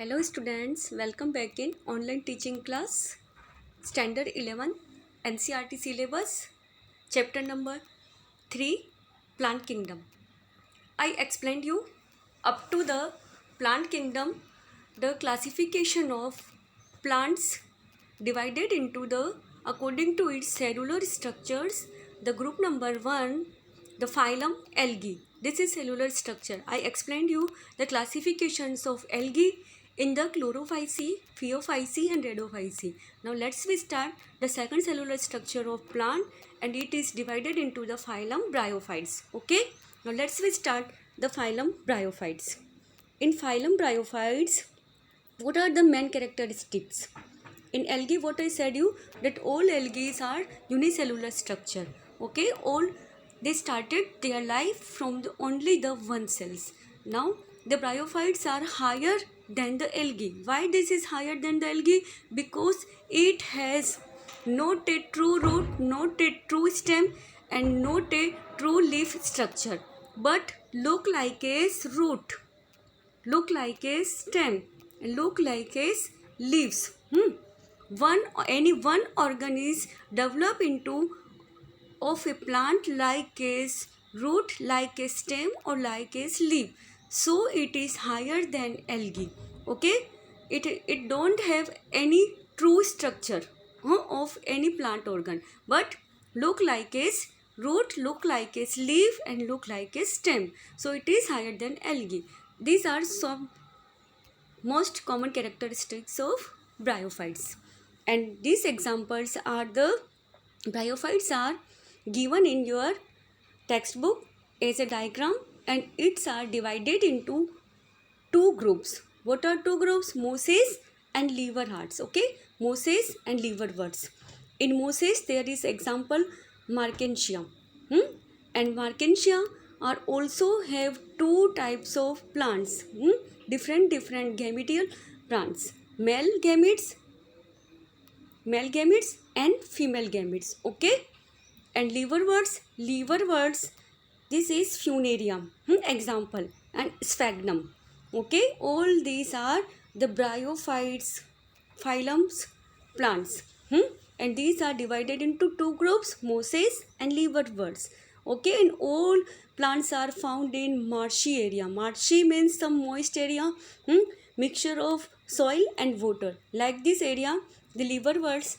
Hello students, welcome back in online teaching class Standard 11 NCERT syllabus chapter number 3 Plant Kingdom. I explained you up to the plant kingdom the classification of plants divided into the according to its cellular structures. The group number 1, the phylum Algae. This is cellular structure. I explained you the classifications of algae in the chlorophyceae, phaeophyceae and rhodophyceae. Now let's start the second cellular structure of plant, and it is divided into the phylum Bryophytes. Okay, now let's start the phylum Bryophytes. In phylum Bryophytes, what are the main characteristics? In algae, what I said you, that all algae are unicellular structure. Okay, all they started their life from only the one cells. Now the bryophytes are higher than the algae. Why this is higher than the algae? Because it has not a true root, not a true stem, and not a true leaf structure, but look like a root, look like a stem, and look like a leaves. Any one organ is developed into of a plant like a root, like a stem, or like a leaf. So it is higher than algae. Okay, it don't have any true structure of any plant organ, but look like a root, look like a leaf, and look like a stem. So it is higher than algae. These are some most common characteristics of bryophytes, and these examples are the bryophytes are given in your textbook as a diagram, and it's are divided into two groups. What are two groups? Mosses and liverworts. Okay, mosses and liverworts. In mosses there is example Markensia, and Markensia are also have two types of plants, different gametal plants, male gametes and female gametes. Okay, and liverworts, this is Funaria, example, and Sphagnum. Okay, all these are the bryophytes phylums plants, and these are divided into two groups, mosses and liverworts. Okay, and all plants are found in marshy area. Marshy means some moist area, mixture of soil and water. Like this area, the liverworts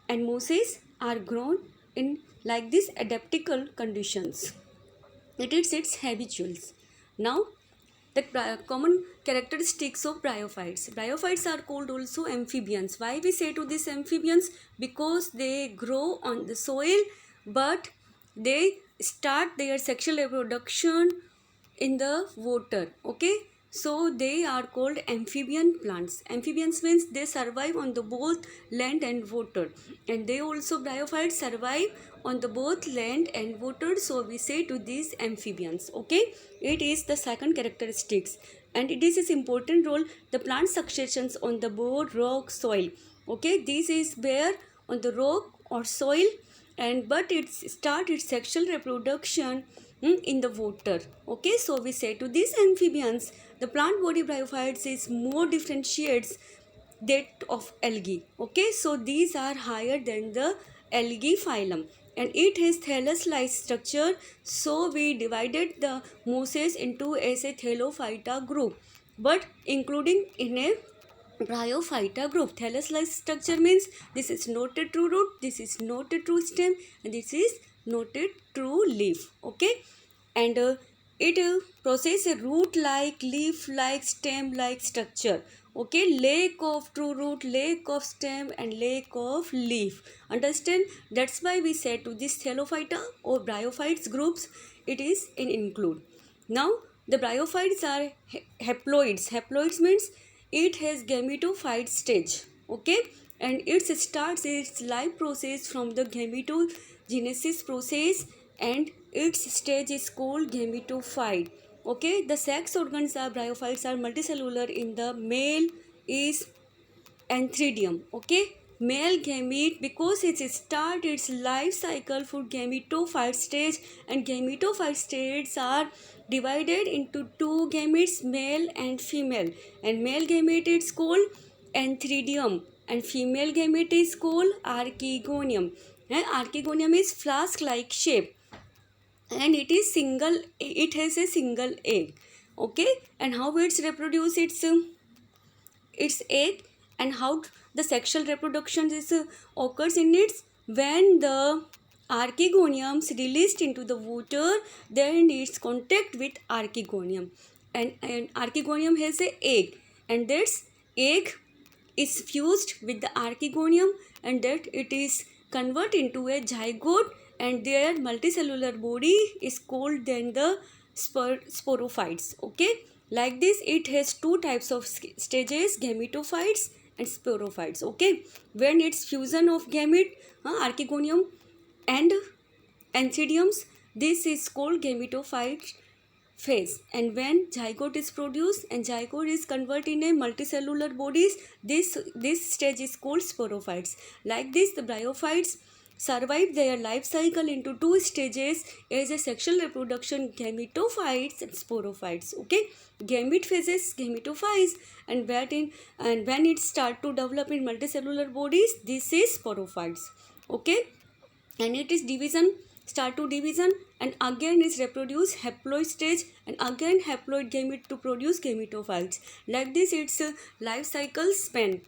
and mosses are grown in like this adaptical conditions. It is its habituals. Now the common characteristics of bryophytes. Bryophytes are called also amphibians. Why we say to these amphibians? Because they grow on the soil, but they start their sexual reproduction in the water. Okay, so they are called amphibian plants. Amphibians means they survive on the both land and water, and they also bryophytes survive on the both land and water. So we say to these amphibians. Okay, it is the second characteristics, and it is important role the plant successions on the both rock soil. Okay, this is where on the rock or soil, and but it start its sexual reproduction in the water. Okay, so we say to these amphibians, the plant body bryophytes is more differentiates that of algae. Okay, so these are higher than the algae phylum, and it has thallus-like structure. So we divided the mosses into as a thallophyta group, but including in a bryophyta group. Thallus-like structure means this is not a true root, this is not a true stem, and this is not a true leaf. Okay, and it possesses a root-like, leaf-like, stem-like structure. Okay, lack of true root, lack of stem, and lack of leaf. Understand? That's why we say to this thallophyta or bryophytes groups, it is in include. Now the bryophytes are haploids. Haploids means it has gametophyte stage. Okay, and it starts its life process from the gametogenesis process, and its stage is called gametophyte. Okay, the sex organs of bryophytes are multicellular. In the male is antheridium. Okay, male gamete because it starts its life cycle for gametophyte stage, and gametophyte stages are divided into two gametes, male and female, and male gamete is called antheridium and female gamete is called archegonium. And archegonium is flask like shape and it has a single egg. Okay, and how it's reproduce its egg, and how the sexual reproduction occurs in its when the archegoniums released into the water, then its contact with archegonium, and archegonium has a egg, and that egg is fused with the archegonium, and that it is converted into a zygote, and their multicellular body is called then the sporophytes. Okay, like this it has two types of stages, gametophytes and sporophytes. Okay, when it's fusion of gamete, archegonium and antheridiums, this is called gametophyte phase, and when zygote is produced and zygote is converted in a multicellular bodies, this stage is called sporophytes. Like this the bryophytes survive their life cycle into two stages as a sexual reproduction, gametophytes and sporophytes. Okay, gamete phases gametophytes, and when it start to develop in multicellular bodies, this is sporophytes. Okay, and it is division, start to division, and again is reproduce haploid stage, and again haploid gamete to produce gametophytes. Like this its life cycle span.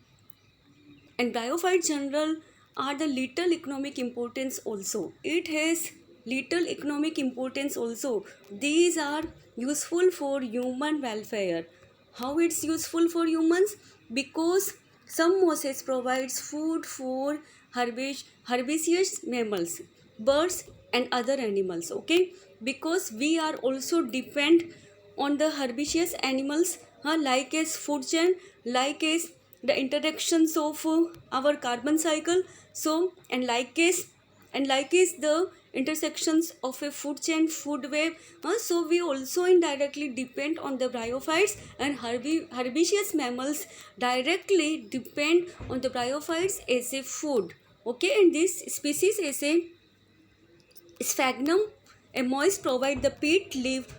And bryophyte general are the little economic importance also. It has little economic importance also. These are useful for human welfare. How it's useful for humans? Because some mosses provides food for herbaceous mammals, birds and other animals. Okay, because we are also depend on the herbaceous animals, like as food chain, like as the interactions of our carbon cycle. So and like is the intersections of a food chain, food web. So we also indirectly depend on the bryophytes, and herbaceous mammals directly depend on the bryophytes as a food. Okay, and this species is a sphagnum, a moist provide the peat leaf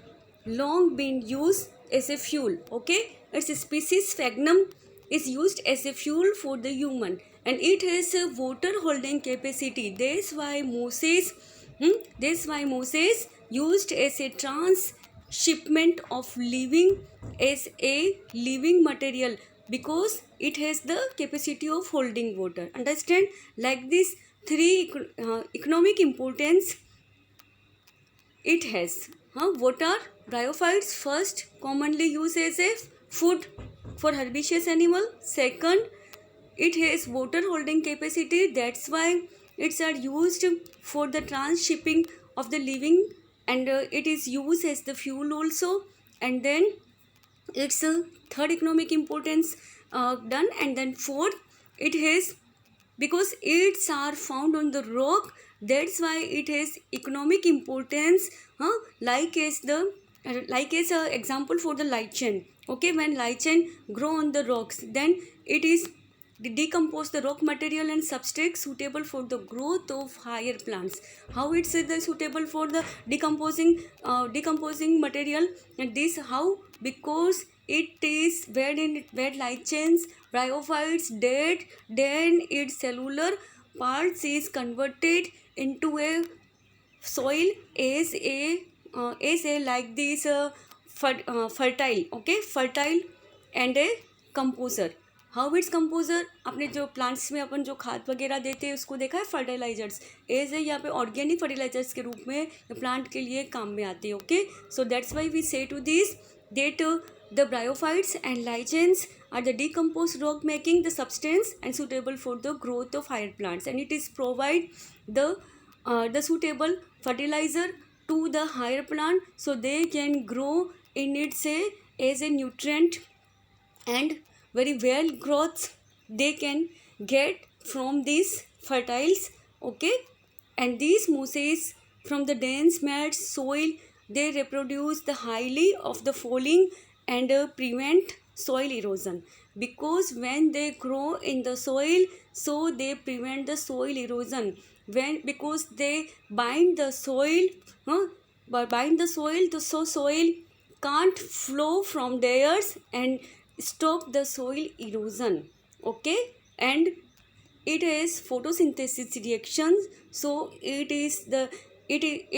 long been used as a fuel. Okay, its species sphagnum is used as a fuel for the human, and it has a water holding capacity. That's why mosses used as a transshipment of living as a living material, because it has the capacity of holding water. Understand? Like this three economic importance it has. What are bryophytes? First, commonly used as a food for herbaceous animal. Second, it has water holding capacity. That's why it's are used for the transshipping of the living, and it is used as the fuel also. And then its third economic importance done, and then fourth, it has, because it's are found on the rock, that's why it has economic importance. Like as a example for the lichen. Okay, when lichen grow on the rocks, then it is decompose the rock material and substrate suitable for the growth of higher plants. How it's suitable for the decomposing material, and this how? Because it is where lichens, bryophytes dead, then its cellular parts is converted into a soil as a like this fertile. Okay, fertile and a composer. How it's composer, अपने जो plants में अपन जो खाद वगैरह देते हैं उसको देखा है, फर्टिलाइजर्स एज है यहाँ पे ऑर्गेनिक फर्टिलाइजर्स के रूप में प्लांट के लिए काम में आते हैं. Okay, so that's why we say to this that the bryophytes and lichens are the decomposed rock making the substance and suitable for the growth of higher plants, and it is provide the suitable fertilizer to the higher plant so they can grow in its as a nutrient, and very well growth they can get from these fertiles. Okay, and these mosses from the dense mat soil, they reproduce the highly of the falling and prevent soil erosion. because when they grow in the soil, so they prevent the soil erosion. When because they bind the soil, bind the soil, so soil can't flow from theirs and stop the soil erosion. Okay, and it has photosynthesis reactions, so it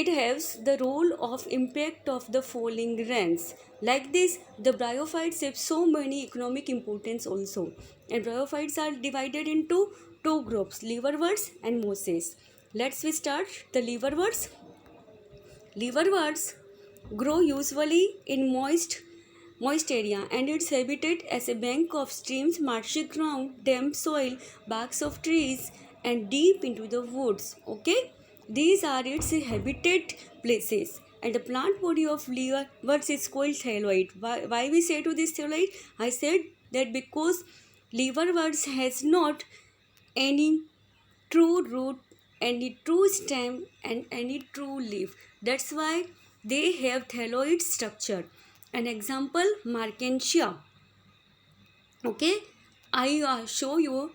has the role of impact of the falling rains. Like this, the bryophytes have so many economic importance also, and bryophytes are divided into two groups, liverworts and mosses. Let's we start the liverworts. Liverworts grow usually in moist area, and its habitat as a bank of streams, marshy ground, damp soil, barks of trees, and deep into the woods. Okay, these are its habitat places. And the plant body of liverworts is called thyroid. Why we say to this thyroid? I said that because liverworts has not any true root, any true stem, and any true leaf. That's why they have thyroid structure. An example, Markensia. Okay, I show you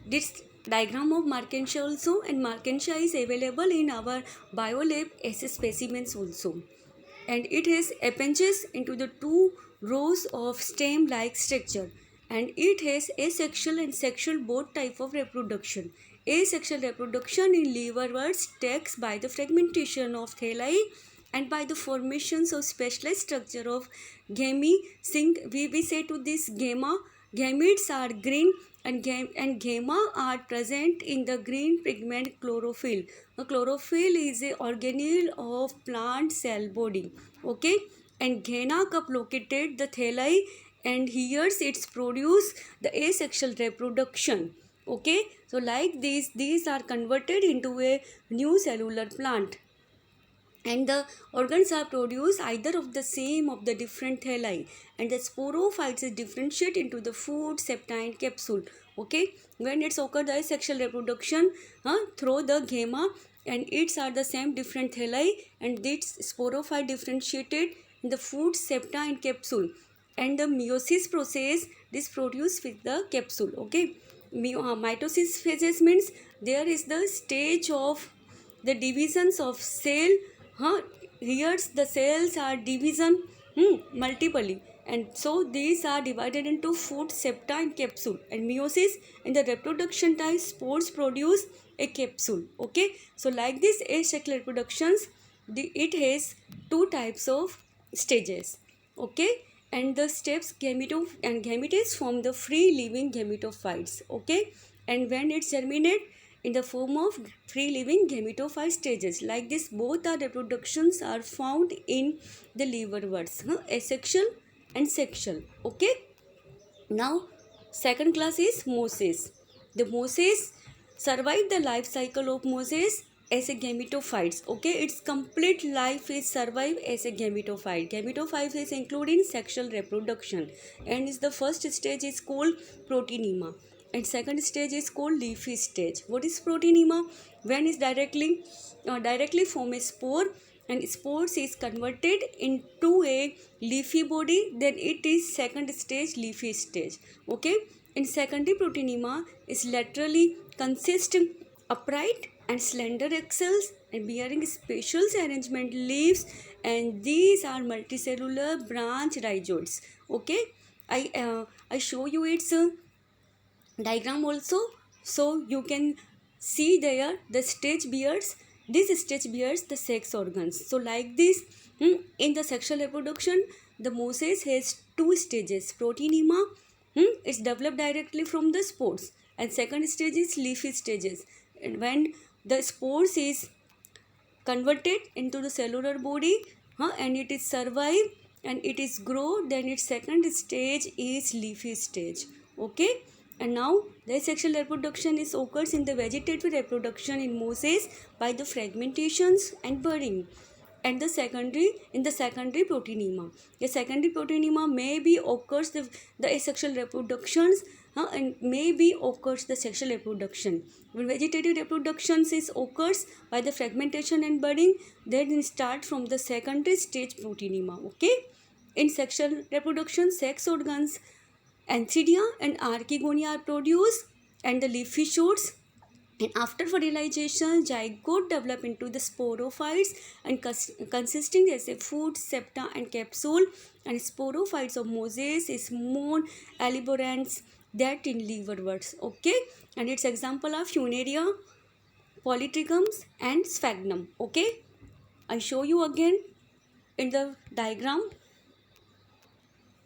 this diagram of Markensia also, and Markensia is available in our biolab as specimens also. And it has appendages into the two rows of stem-like structure, and it has asexual and sexual both type of reproduction. Asexual reproduction in liverworts takes by the fragmentation of thalli and by the formations of specialized structure of gamete. We say to this gamma. Gametes are green, and gamma are present in the green pigment chlorophyll. The chlorophyll is a organelle of plant cell body. Okay, and gena cup located the thalli, and here it's produce the asexual reproduction. Okay, so like these are converted into a new cellular plant, and the organs are produced either of the same of the different thalli, and the sporophytes is differentiate into the food, septa, and capsule. Okay, when it's occur the asexual reproduction through the gamma, and it's are the same different thalli, and this sporophyte differentiated in the food, septa, and capsule, and the meiosis process this produce with the capsule. Okay, mitosis phases means there is the stage of the divisions of cell. Here the cells are division multiply, and so these are divided into food, septa, and capsule. And meiosis, in the reproduction time, spores produce a capsule. Okay, so like this asexual reproductions, it has two types of stages. Okay, and the steps gametes form the free living gametophytes. Okay, and when it's germinate in the form of free living gametophyte stages. Like this, both our reproductions are found in the liverworts, asexual and sexual. Okay, now second class is mosses. The mosses survive the life cycle of mosses as a gametophytes. Okay, its complete life is survive as a gametophyte. Gametophyte is including sexual reproduction, and is the first stage is called proteinema, and second stage is called leafy stage. What is proteinema? When is directly form a spore, and spores is converted into a leafy body, then it is second stage, leafy stage. Okay, in secondary proteinema is laterally consist upright and slender axils and bearing spatial arrangement leaves, and these are multicellular branch rhizoids. Okay, I show you its diagram also, so you can see there the stage bears, this stage bears the sex organs. So like this, in the sexual reproduction, the mosses has two stages, proteinema, it's developed directly from the spores, and second stage is leafy stages, and when the spores is converted into the cellular body, and it is survive and it is grow, then its second stage is leafy stage. Okay, and now the asexual reproduction is occurs in the vegetative reproduction in mosses by the fragmentations and budding, and the secondary proteinema. The secondary proteinema may be occurs the asexual reproductions, and may be occurs the sexual reproduction. When vegetative reproductions is occurs by the fragmentation and budding, then start from the secondary stage proteinema. Okay, in sexual reproduction, sex organs Anthidea and Archegonia are produced, and the leafy shoots. And after fertilization, zygote develop into the sporophytes and consisting as a food, septa and capsule. And sporophytes of Moses is moon elaborans that in liverworts. Okay, and its example are Funaria, Polytrichums and Sphagnum. Okay, I show you again in the diagram.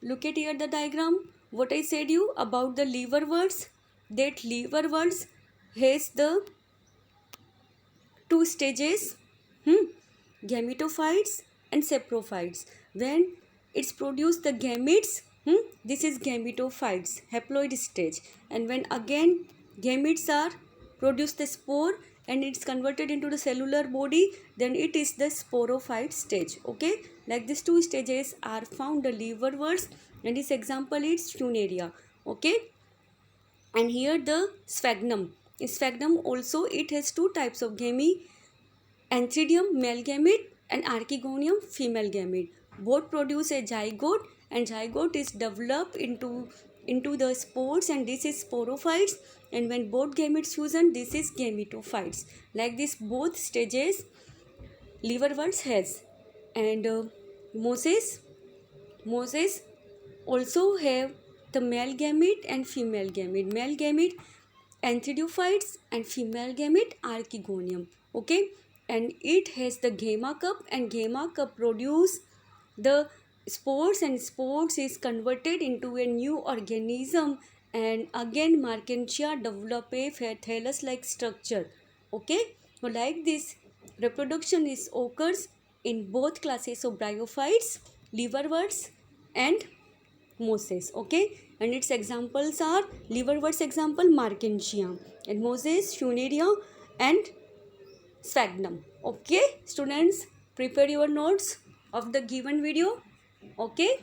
Look at here the diagram. What I said you about the liverworts, that liverworts has the two stages, gametophytes and saprophytes. When it's produced the gametes, this is gametophytes, haploid stage. And when again gametes are produced the spore and it's converted into the cellular body, then it is the sporophyte stage. Okay, like these two stages are found the liverworts, and this example is Funaria. Okay, and here the sphagnum. In sphagnum also it has two types of gamete, Anthridium male gamete and Archegonium female gamete. Both produce a zygote, and zygote is developed into the spores, and this is sporophytes. And when both gametes fusion, this is gametophytes. Like this both stages liverworts has. And Moses also have the male gamete and female gamete. Male gamete Anthridiophytes and female gamete Archegonium. Okay, and it has the gamma cup, and gamma cup produce the spores, and spores is converted into a new organism, and again Mertensia develop a thallus like structure. Okay, so like this reproduction is occurs in both classes of bryophytes, liverworts and Moses. Okay, and its examples are liverworts example Mertensia, and Moses, Funaria and Sphagnum. Okay, students, prepare your notes of the given video. Okay.